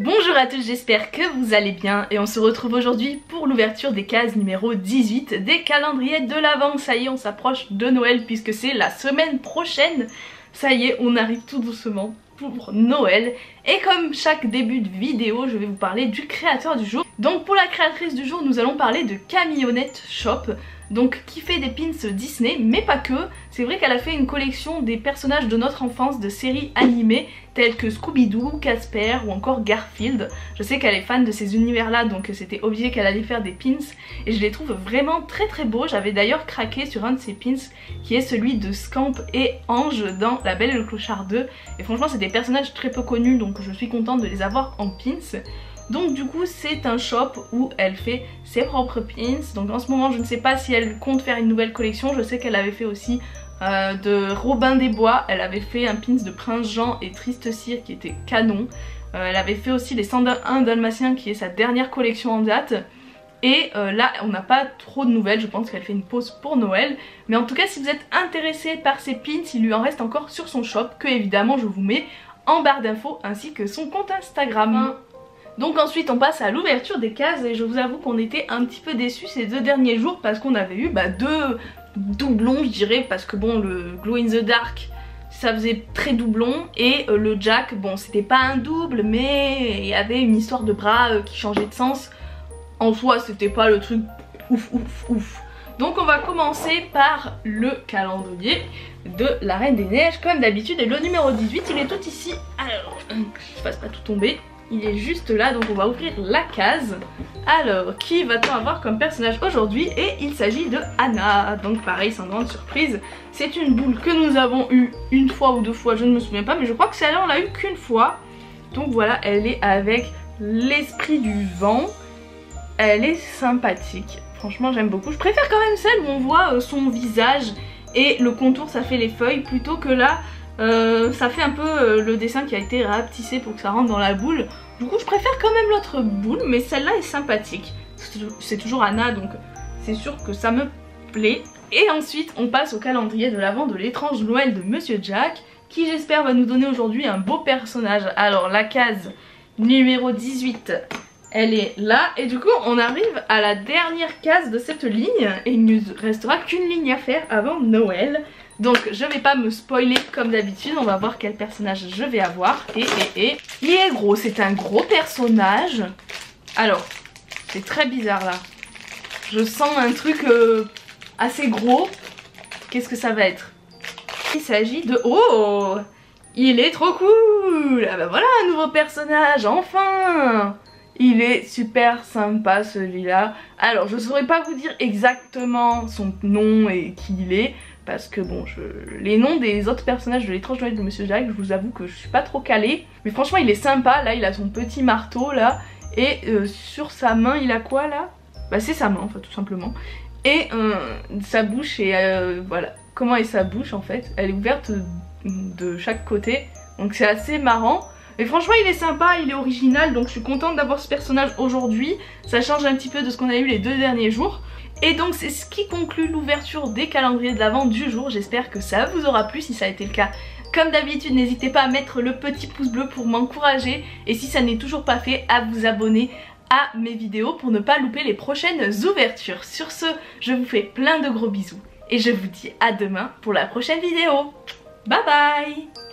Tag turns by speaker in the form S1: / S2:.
S1: Bonjour à tous, j'espère que vous allez bien et on se retrouve aujourd'hui pour l'ouverture des cases numéro 18 des calendriers de l'Avent. Ça y est, on s'approche de Noël puisque c'est la semaine prochaine. Ça y est, on arrive tout doucement pour Noël. Et comme chaque début de vidéo, je vais vous parler du créateur du jour. Donc pour la créatrice du jour, nous allons parler de Camionnette Shop. Donc qui fait des pins Disney, mais pas que. C'est vrai qu'elle a fait une collection des personnages de notre enfance de séries animées telles que Scooby-Doo, Casper ou encore Garfield. Je sais qu'elle est fan de ces univers là, donc c'était obligé qu'elle allait faire des pins et je les trouve vraiment très beaux. J'avais d'ailleurs craqué sur un de ces pins qui est celui de Scamp et Ange dans La Belle et le Clochard 2 et franchement c'est des personnages très peu connus donc je suis contente de les avoir en pins. Donc du coup c'est un shop où elle fait ses propres pins. Donc en ce moment je ne sais pas si elle compte faire une nouvelle collection. Je sais qu'elle avait fait aussi de Robin des Bois. Elle avait fait un pins de Prince Jean et Triste Cire qui était canon. Elle avait fait aussi les 101 Dalmatiens qui est sa dernière collection en date. Et là on n'a pas trop de nouvelles, je pense qu'elle fait une pause pour Noël. Mais en tout cas si vous êtes intéressé par ces pins, il lui en reste encore sur son shop que évidemment je vous mets en barre d'infos ainsi que son compte Instagram. Donc ensuite on passe à l'ouverture des cases et je vous avoue qu'on était un petit peu déçus ces deux derniers jours parce qu'on avait eu deux doublons je dirais, parce que bon le Glow in the Dark ça faisait très doublon et le Jack bon c'était pas un double mais il y avait une histoire de bras qui changeait de sens. En soi c'était pas le truc ouf. Donc on va commencer par le calendrier de la Reine des Neiges comme d'habitude et le numéro 18 il est tout ici. Alors que je fasse pas tout tomber. Il est juste là, donc on va ouvrir la case. Alors, qui va-t-on avoir comme personnage aujourd'hui? Et il s'agit de Anna. Donc pareil, sans grande surprise. C'est une boule que nous avons eue une fois ou deux fois, je ne me souviens pas. Mais je crois que celle-là, on l'a eu qu'une fois. Donc voilà, elle est avec l'esprit du vent. Elle est sympathique. Franchement, j'aime beaucoup. Je préfère quand même celle où on voit son visage et le contour, ça fait les feuilles. Plutôt que là... ça fait un peu le dessin qui a été rapetissé pour que ça rentre dans la boule. Du coup je préfère quand même l'autre boule, mais celle-là est sympathique. C'est toujours Anna donc c'est sûr que ça me plaît. Et ensuite on passe au calendrier de l'Avent de l'étrange Noël de Monsieur Jack, qui j'espère va nous donner aujourd'hui un beau personnage. Alors la case numéro 18 elle est là et du coup on arrive à la dernière case de cette ligne et il ne nous restera qu'une ligne à faire avant Noël. Donc je vais pas me spoiler comme d'habitude, on va voir quel personnage je vais avoir. Et il est gros, c'est un gros personnage. Alors, c'est très bizarre là. Je sens un truc assez gros. Qu'est-ce que ça va être? Il s'agit de... Oh! Il est trop cool! Ah bah voilà un nouveau personnage, enfin! Il est super sympa celui-là. Alors je saurais pas vous dire exactement son nom et qui il est. Parce que bon, les noms des autres personnages de l'étrange Noël de Monsieur Jack, je vous avoue que je suis pas trop calée. Mais franchement il est sympa, là il a son petit marteau là. Et sur sa main il a quoi là? Bah c'est sa main en fait tout simplement. Et sa bouche et voilà. Comment est sa bouche en fait? Elle est ouverte de chaque côté. Donc c'est assez marrant. Mais franchement il est sympa, il est original, donc je suis contente d'avoir ce personnage aujourd'hui. Ça change un petit peu de ce qu'on a eu les deux derniers jours. Et donc c'est ce qui conclut l'ouverture des calendriers de l'Avent du jour. J'espère que ça vous aura plu. Si ça a été le cas, comme d'habitude n'hésitez pas à mettre le petit pouce bleu pour m'encourager. Et si ça n'est toujours pas fait, à vous abonner à mes vidéos pour ne pas louper les prochaines ouvertures. Sur ce, je vous fais plein de gros bisous. Et je vous dis à demain pour la prochaine vidéo. Bye bye!